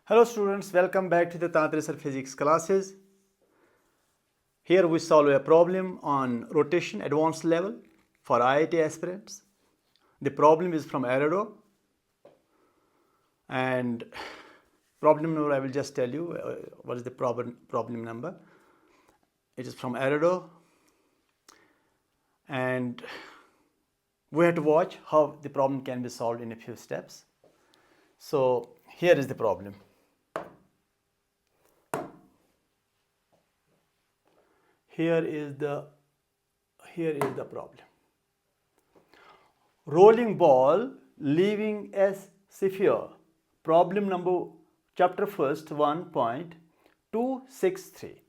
Hello students, welcome back to the Tantrisar physics classes. Here we solve a problem on rotation advanced level for IIT aspirants. The problem is from Arado, and problem number I will just tell you what is the problem number. It is from Arado, and we have to watch how the problem can be solved in a few steps. So here is the problem. Here is the problem. Rolling ball leaving a sphere. Problem number chapter first 1.263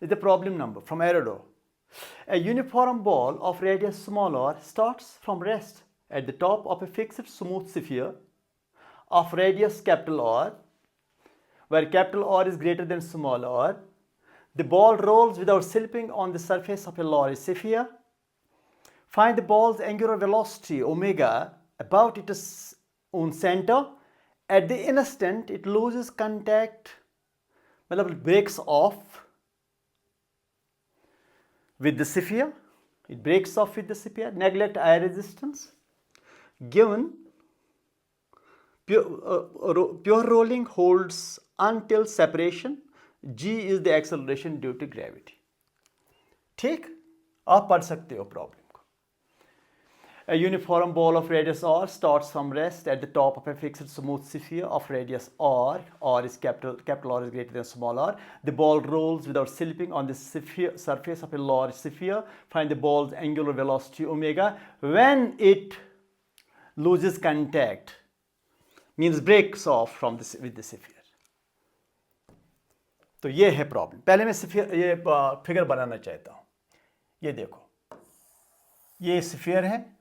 is the problem number from Arado. A uniform ball of radius small r starts from rest at the top of a fixed smooth sphere of radius capital R, where capital R is greater than small r. The ball rolls without slipping on the surface of a large sphere. Find the ball's angular velocity omega about its own center. At the instant it loses contact, it breaks off with the sphere. It breaks off with the sphere. Neglect air resistance. Given pure rolling holds until separation. G is the acceleration due to gravity. ठीक, आप पढ़ सकते हो problem को. A uniform ball of radius r starts from rest at the top of a fixed smooth sphere of radius r. R is capital R is greater than small r. The ball rolls without slipping on the surface of a large sphere. Find the ball's angular velocity omega when it loses contact, means breaks off from with the sphere. तो ये है problem. पहले मैं ये figure बनाना चाहता हूं. ये देखो, ये स्फीयर है,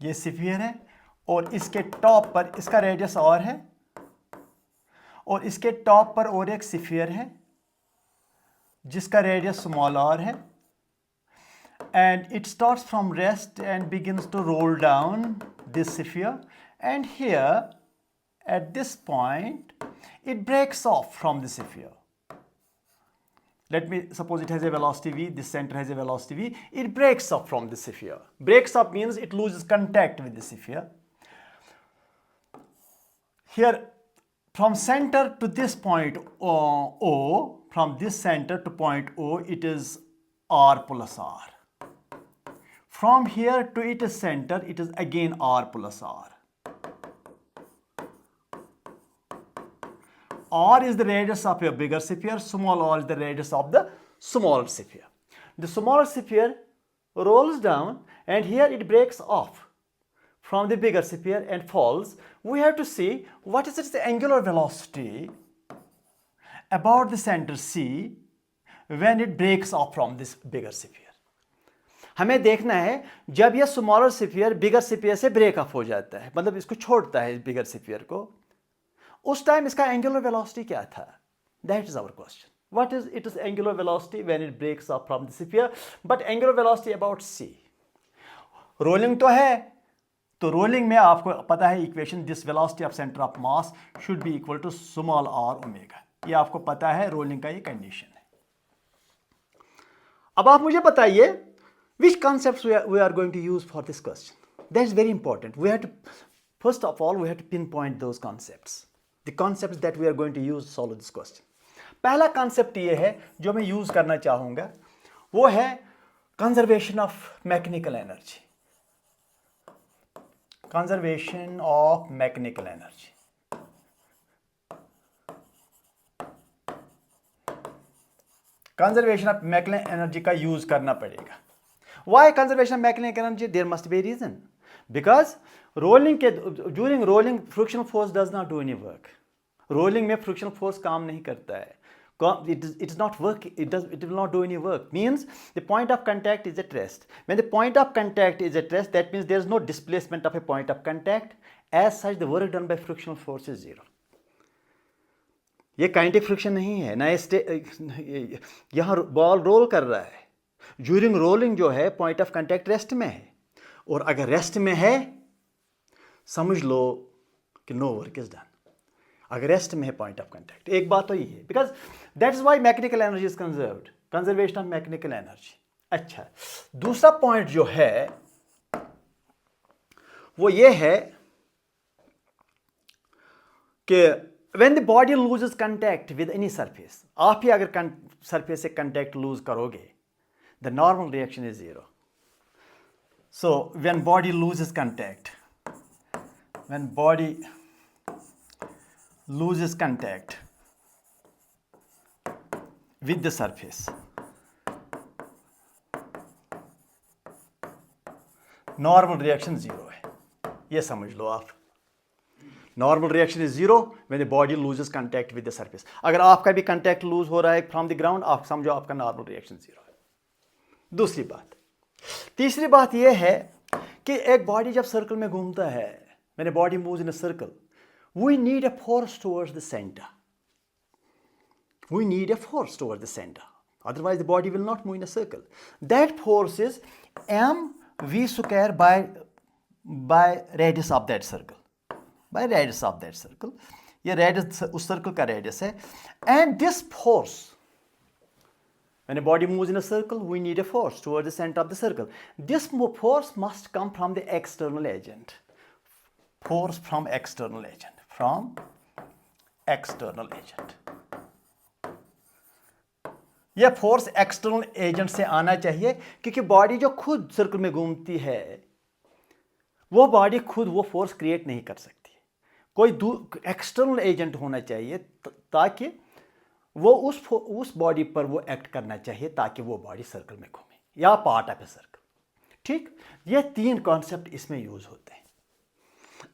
ये स्फीयर है, और इसके टॉप पर इसका रेडियस r है, और इसके टॉप पर और एक स्फीयर है जिसका रेडियस स्मॉल r है, and it starts from rest and begins to roll down this sphere, and here at this point it breaks off from the sphere. Let me suppose it has a velocity v, this center has a velocity v. It breaks off from the sphere. Breaks off means it loses contact with the sphere. Here from center to this point O, from this center to point O, it is r plus r. From here to its center, it is again r plus r. R is the radius of a bigger sphere, small r is the radius of the smaller sphere. The smaller sphere rolls down and here it breaks off from the bigger sphere and falls. We have to see what is its angular velocity about the center C when it breaks off from this bigger sphere. हमें देखना है जब यह smaller sphere बिगर sphere से break of हो जाता है, मतलब इसको छोड़ता है बिगर स्फीयर को, उस टाइम इसका एंगुलर वेलोसिटी क्या था? That is our question. What is it is angular velocity when it breaks off from the sphere, but angular velocity about C. Rolling तो है, तो रोलिंग में आपको पता है equation, this velocity of centre of mass should be equal to small R omega. ये आपको पता है, रोलिंग का ये कंडीशन है. अब आप मुझे बताइए which concepts we are going to use for this question. That is very important. We have to, first of all, we have to pinpoint those concepts. The concepts that we are going to use to solve this question. पहला concept ये है जो मैं use करना चाहूँगा, वो है conservation of mechanical energy. Conservation of mechanical energy. Conservation of mechanical energy का use करना पड़ेगा. Why conservation of mechanical energy? There must be a reason. Because during rolling frictional force does not do any work. Rolling में frictional force काम नहीं करता है. It is not work. It will not do any work. Means the point of contact is at rest. When the point of contact is at rest, that means there is no displacement of a point of contact. As such, the work done by frictional force is zero. ये kinetic friction नहीं है ना. यहाँ ball role कर रहा है. During rolling जो है पॉइंट ऑफ कांटेक्ट रेस्ट में है, और अगर रेस्ट में है समझ लो कि नो वर्क इज डन। अगर रेस्ट में है पॉइंट ऑफ कांटेक्ट, एक बात तो ये है, because that is why mechanical energy is conserved, conservation of mechanical energy. अच्छा, दूसरा पॉइंट जो है वो ये है कि when the body loses contact with any surface, आप ही अगर सरफेस से कंटेक्ट लूज करोगे, the normal reaction is zero. So when body loses contact with the surface, normal reaction zero है, ये समझ लो आप। Normal reaction is zero when the body loses contact with the surface. अगर आपका भी contact loose हो रहा है फ्रॉम द ग्राउंड, आप समझो आपका नॉर्मल रिएक्शन जीरो है। दूसरी बात, तीसरी बात यह है कि एक बॉडी जब सर्कल में घूमता है, when a body moves in a circle, we need a force towards the centre, otherwise the body will not move in a circle. That force is mv square by radius of that circle. ये radius उस circle का radius है। And this force, when a body moves in a circle, we need a force towards the center of the circle. This force must come from the external agent. Force from external agent. यह force external agent से आना चाहिए, क्योंकि body जो खुद circle में घूमती है, वो बॉडी खुद वो फोर्स क्रिएट नहीं कर सकती। कोई एक्सटर्नल एजेंट होना चाहिए ताकि वो उस बॉडी पर वो एक्ट करना चाहिए, ताकि वो बॉडी सर्कल में घूमे, या पार्ट ऑफ ए सर्कल। ठीक, ये तीन कॉन्सेप्ट इसमें यूज होते हैं।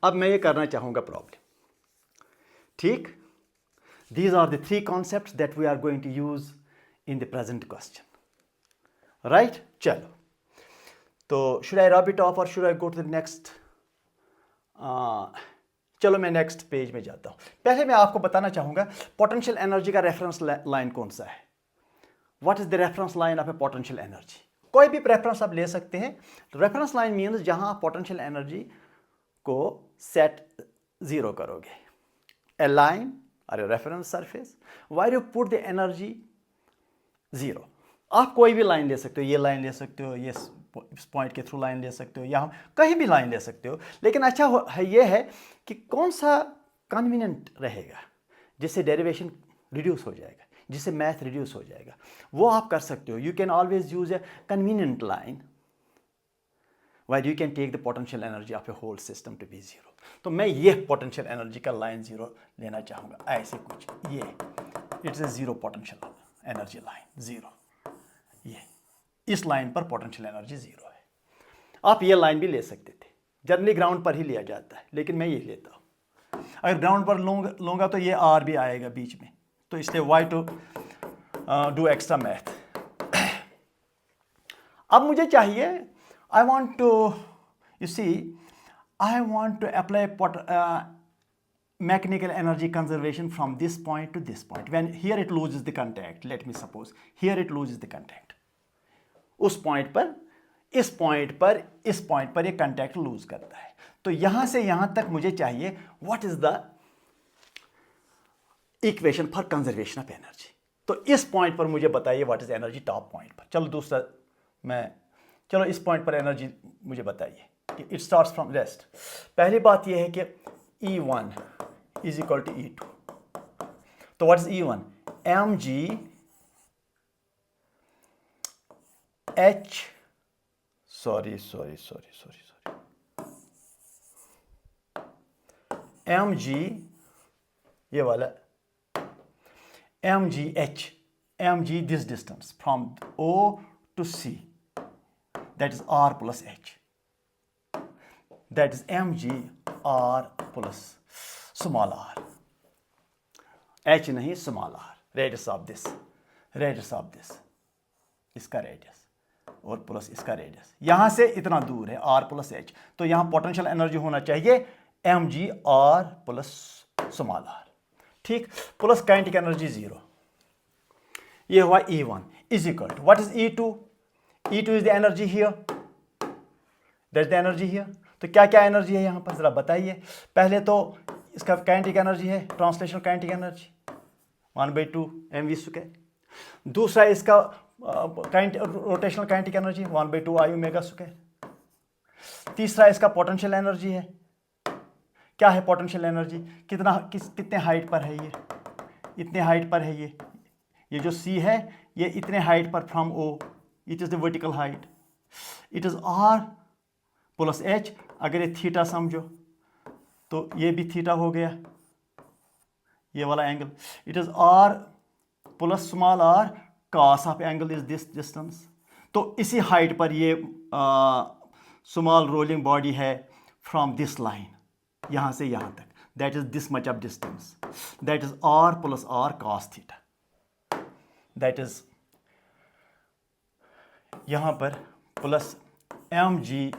अब मैं ये करना चाहूँगा प्रॉब्लम। ठीक, these are the three concepts that we are going to use in the present question. Right, चलो, तो should I rub it off और should I go to the next? चलो मैं नेक्स्ट पेज में जाता हूँ। पहले मैं आपको बताना चाहूँगा पोटेंशियल एनर्जी का रेफरेंस लाइन कौन सा है। What is the reference line of A potential energy? कोई भी रेफरेंस आप ले सकते हैं। रेफरेंस लाइन मीन्स जहाँ आप पोटेंशियल एनर्जी को सेट जीरो करोगे। ए लाइन और a reference surface where you put the energy zero. आप कोई भी लाइन ले सकते हो, ये लाइन ले सकते हो, ये इस पॉइंट के थ्रू लाइन ले सकते हो, या हम कहीं भी लाइन ले सकते हो। लेकिन अच्छा है ये है कि कौन सा कन्वीनियंट रहेगा, जिससे डेरिवेशन रिड्यूस हो जाएगा, जिससे मैथ रिड्यूस हो जाएगा, वो आप कर सकते हो। You can always use a convenient line while you can take the potential energy of a whole system to be zero. तो मैं ये पोटेंशियल एनर्जी का लाइन जीरो लेना चाहूँगा, ऐसे कुछ, ये it's a zero potential energy line, zero. ये इस लाइन पर पोटेंशियल एनर्जी जीरो है। आप ये लाइन भी ले सकते थे, जनरली ग्राउंड पर ही लिया जाता है, लेकिन मैं ये लेता हूँ। अगर ग्राउंड पर लूँगा तो ये आर भी आएगा बीच में, तो इसलिए why to do extra math. अब मुझे चाहिए, I want to, you see, I want to apply mechanical energy conservation from this point to this point. When here it loses the contact, let me suppose here it loses the contact, उस point पर, इस point पर, इस point पर ये contact loose करता है। तो यहां से यहां तक मुझे चाहिए what is the equation for conservation of energy. तो इस पॉइंट पर मुझे बताइए what is energy top point पर। चलो दूसरा चलो इस पॉइंट पर एनर्जी मुझे बताइए कि इट स्टार्ट्स फ्रॉम रेस्ट। पहली बात यह है कि E1 is equal to E2. तो what is E1? mg h sorry mg, ये वाला mg this distance from O to C, that is r plus h, that is mg r plus small r, h नहीं small r, radius of this, इसका radius और plus इसका radius, यहां से इतना दूर है r प्लस h। तो यहां पोटेंशियल एनर्जी होना चाहिए mg r plus small r। ठीक, प्लस काइनेटिक एनर्जी जीरो। ये हुआ E1 is equal to what is E2? E2 is the energy here, that is the energy here. तो क्या क्या एनर्जी है यहाँ पर ज़रा बताइए। पहले तो इसका काइनेटिक एनर्जी है, ट्रांसलेशनल काइनेटिक एनर्जी 1/2 mv²। दूसरा इसका रोटेशनल काइनेटिक एनर्जी 1/2 I⍵²। तीसरा इसका पोटेंशियल एनर्जी है। क्या है पोटेंशियल एनर्जी, कितने हाइट पर है ये, इतने हाइट पर है ये जो C है ये इतने हाइट पर from O, it is the vertical height, it is R plus H। अगर ये थीटा समझो तो ये भी थीटा हो गया, ये वाला angle, it is R plus small r cos of angle is this distance. तो इसी हाइट पर ये स्मॉल रोलिंग बॉडी है फ्रॉम दिस लाइन, यहाँ से यहाँ तक, that is this much of distance, that is R plus R cos theta, that is यहाँ पर plus mg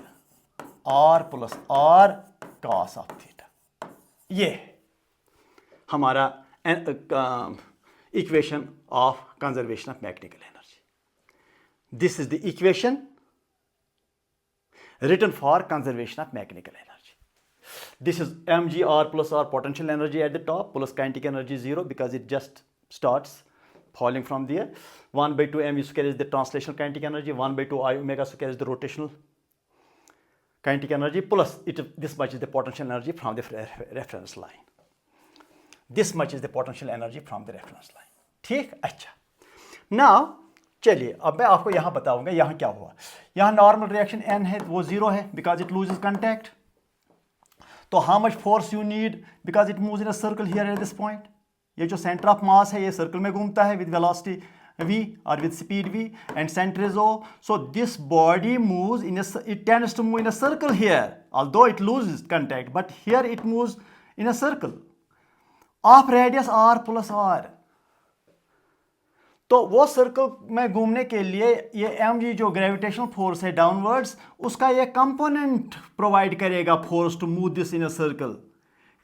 R plus R cos of theta. ये हमारा equation of conservation of mechanical energy. This is the equation written for conservation of mechanical energy. This is mgr plus r potential energy at the top plus kinetic energy 0 because it just starts falling from there. 1/2 mv² is the translational kinetic energy, 1/2 I⍵² is the rotational kinetic energy plus this much is the potential energy from the reference line. This much is the potential energy from the reference line. ठीक, अच्छा। Now चलिए अब मैं आपको यहाँ बताऊंगा यहाँ क्या हुआ। यहाँ नॉर्मल रिएक्शन n है वो 0 है बिकॉज इट लूजेस कंटैक्ट। तो how much force you need because it moves in a circle here at this point. ये जो सेंटर ऑफ मास है ये सर्कल में घूमता है विद वेलोसिटी v और with speed v and centre is o। So this body moves in it tends to move in a circle here although it loses contact but here it moves in a circle of radius r plus r। तो वो circle में घूमने के लिए ये mg जो gravitational force है downwards उसका ये कंपोनेंट प्रोवाइड करेगा force to move this in a circle.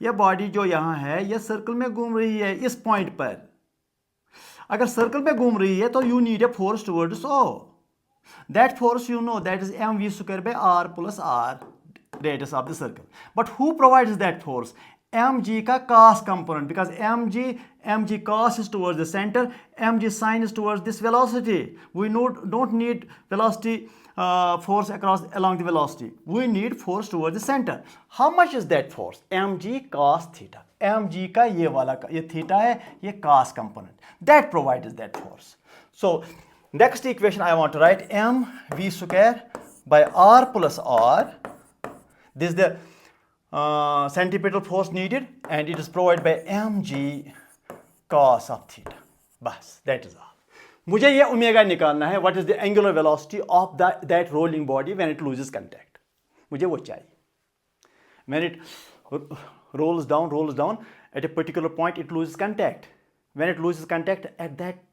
ये बॉडी जो यहाँ है ये सर्कल में घूम रही है इस पॉइंट पर। अगर सर्कल में घूम रही है तो you need a force towards o। That force you know that is mv² by r plus r radius of the circle. But who provides that force, mg का cos component because mg cos is towards the center, mg sin is towards this velocity. We don't need velocity force along the velocity. We need force towards the center. How much is that force? mg cos theta. mg का ये वाला ये theta है, ये cos component that provides that force. So next equation I want to write mv² by r plus r. This is the centripetal force needed and it is provided by mg cos of theta. बस that is all. मुझे ये omega निकालना है, what is the angular velocity of that rolling body when it loses contact. मुझे वो चाहिए. When it rolls down at a particular point it loses contact. When it loses contact at that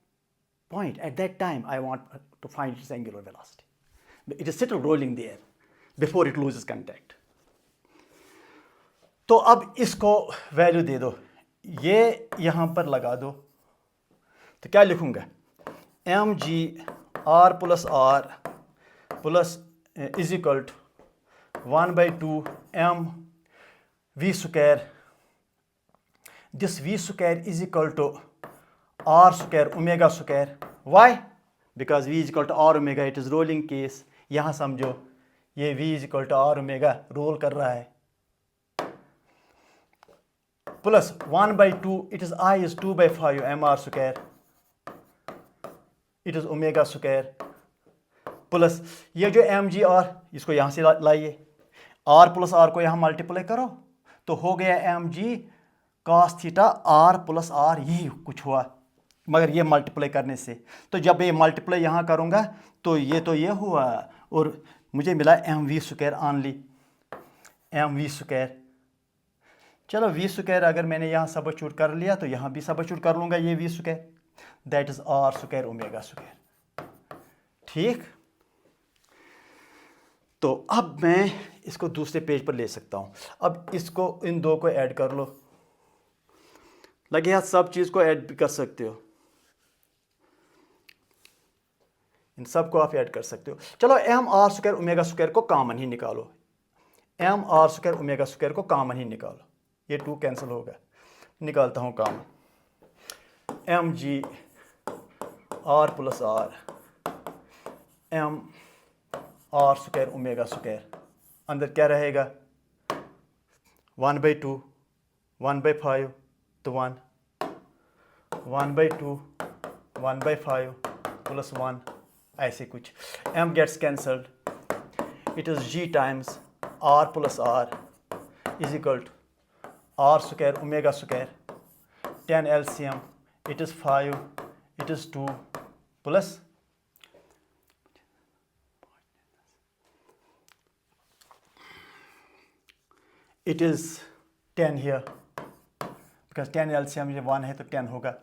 point, at that time I want to find its angular velocity. It is still rolling there before it loses contact. तो अब इसको value दे दो, ये यहाँ पर लगा दो, तो क्या लिखूँगा mg r plus r plus is equal to 1/2 m v²। This v² is equal to r² ω²। Why? Because v is equal to r ω, it is rolling case. यहाँ समझो ये v is equal to r ω roll कर रहा है plus 1/2 it is I is 2/5 mr², it is ω² plus ये जो mg r इसको यहाँ से लाइए, r प्लस r को यहाँ मल्टीप्लाई करो तो हो गया mg cos theta r plus r। यही कुछ हुआ मगर ये मल्टीप्लाई करने से, तो जब ये मल्टीप्लाई यहाँ करूँगा तो ये हुआ और मुझे मिला mv² ऑनली mv²। चलो v² अगर मैंने यहाँ सबस्टिट्यूट कर लिया तो यहाँ भी सबस्टिट्यूट कर लूँगा ये v², दैट इज r² ω²। ठीक, तो अब मैं इसको दूसरे पेज पर ले सकता हूँ। अब इसको इन दो को ऐड कर लो, लगे हाथ सब चीज़ को ऐड भी कर सकते हो, इन सब को आप ऐड कर सकते हो। चलो m r² ω² को कॉमन ही निकालो, M R square omega square को कॉमन ही निकालो, ये 2 कैंसिल होगा, निकालता हूँ common, M G R plus R M R square omega square, अंदर क्या रहेगा 1/2 1/5 तो 1 1/2 1/5 प्लस 1 ऐसे कुछ, m gets cancelled, it is g times r plus r is equal to r square omega square 10 LCM, it is 5, it is 2 plus it is 10 here because 10 LCM ये 1 है तो 10 होगा,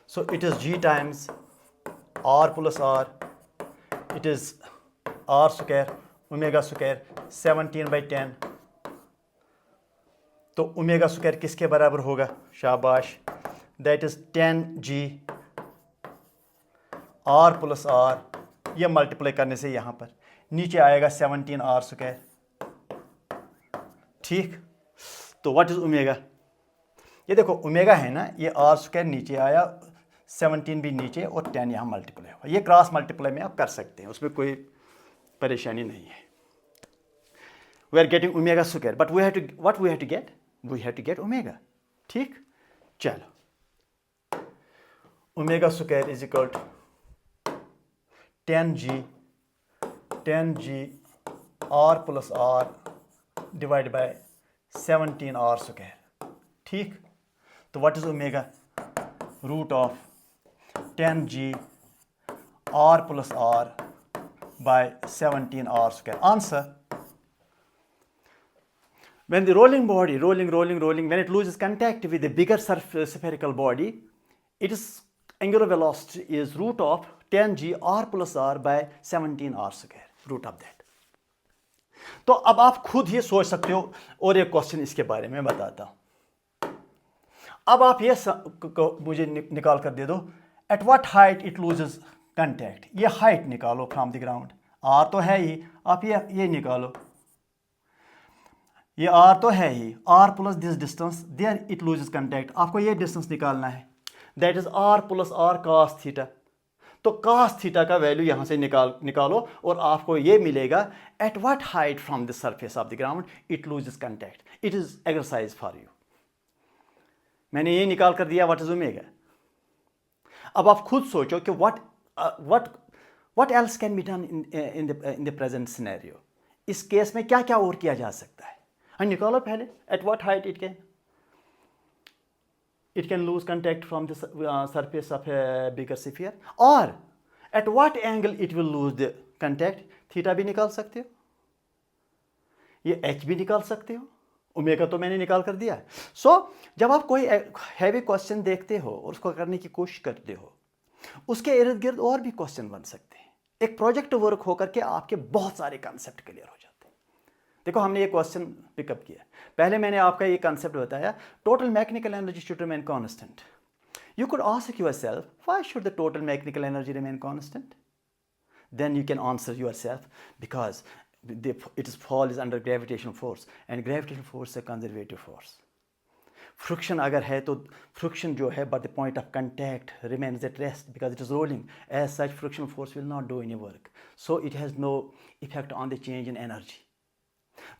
so it is g times r plus r, it is r square omega square 17/10, तो omega square किसके बराबर होगा, शाबाश, that is 10g r plus r, ये मल्टीप्लाई करने से यहाँ पर नीचे आएगा 17r स्क्वायर, ठीक। तो व्हाट इज ओमेगा, ये देखो ओमेगा है ना, ये r स्क्वायर नीचे आया, 17 भी नीचे और 10 यहाँ मल्टीप्लाई हुआ, ये क्रॉस मल्टीप्लाई में आप कर सकते हैं, उसमें कोई परेशानी नहीं है। We are getting omega square but we have to what we have to get, we have to get omega, ठीक। चलो omega square is equal to 10g r plus r divide by 17r square, ठीक। तो what is omega, root of 10g r plus r by 17r square. Answer: when the rolling body rolling, when it loses contact with the bigger spherical body, its angular velocity is root of 10g r plus r by 17r square, root of that. तो अब आप खुद ही सोच सकते हो, और एक question इसके बारे में बताता हूं। अब आप ये मुझे निकाल कर दे दो, eight what height it loses contact, ये हाइट निकालो फ्रॉम द ग्राउंड, आर तो है ही, आप ये निकालो, ये आर तो है ही, R plus this distance there it loses contact, आपको ये डिस्टेंस निकालना है, that is R plus R cos theta. तो कॉस थीटा का वैल्यू यहाँ से निकालो और आपको ये मिलेगा, at what height from the surface of the ground it loses contact, it is exercise for you. मैंने ये निकाल कर दिया व्हाट इज ओमेगा। अब आप खुद सोचो कि what else can be done in the present scenario, इस केस में क्या क्या और किया जा सकता है, हम निकालो पहले, at what height it can lose contact from the surface of a bigger sphere, or at what angle it will lose the contact, theta भी निकाल सकते हो, ये h भी निकाल सकते हो, ओमेगा तो मैंने निकाल कर दिया। जब आप कोई हैवी क्वेश्चन देखते हो और उसको करने की कोशिश करते हो, उसके इर्द गिर्द और भी क्वेश्चन बन सकते हैं, एक प्रोजेक्ट वर्क होकर के आपके बहुत सारे कॉन्सेप्ट क्लियर हो जाते हैं। देखो हमने ये क्वेश्चन पिकअप किया, पहले मैंने आपका ये कॉन्सेप्ट बताया, total mechanical energy should remain constant. You could ask yourself, why should the total mechanical energy remain constant? Then you can answer yourself, because its fall is under gravitational force and gravitational force is a conservative force. Friction अगर है तो friction जो है but the point of contact remains at rest because it is rolling. As such, frictional force will not do any work. So it has no effect on the change in energy.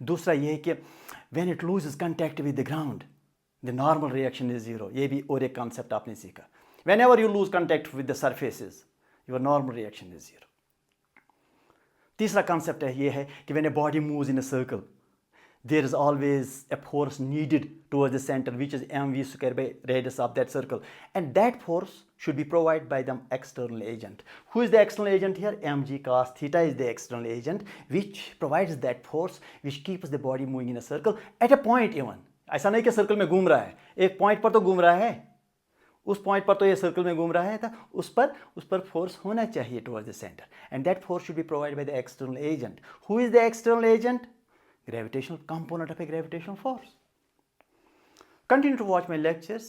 दूसरा ये है कि when it loses contact with the ground, the normal reaction is zero. ये भी और एक concept आपने सीखा. Whenever you lose contact with the surfaces, your normal reaction is zero. तीसरा concept है ये है कि when a body moves in a circle, there is always a force needed towards the center, which is mv square by radius of that circle, and that force should be provided by the external agent. Who is the external agent here? mg cos theta is the external agent which provides that force which keeps the body moving in a circle at a point even. ऐसा नहीं कि circle में घूम रहा है, एक point पर तो घूम रहा है, उस पॉइंट पर तो ये सर्कल में घूम रहा है था, उस पर फोर्स होना चाहिए towards the center, and that force should be provided by the external agent. Who is the external agent? Gravitational component of a gravitational force. Continue to watch my lectures,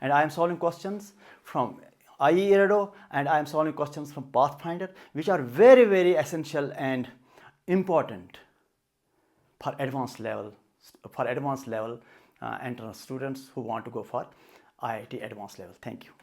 and I am solving questions from IE Erado, and I am solving questions from Pathfinder, which are very, very essential and important for advanced level entrance students who want to go for IIT advanced level. Thank you.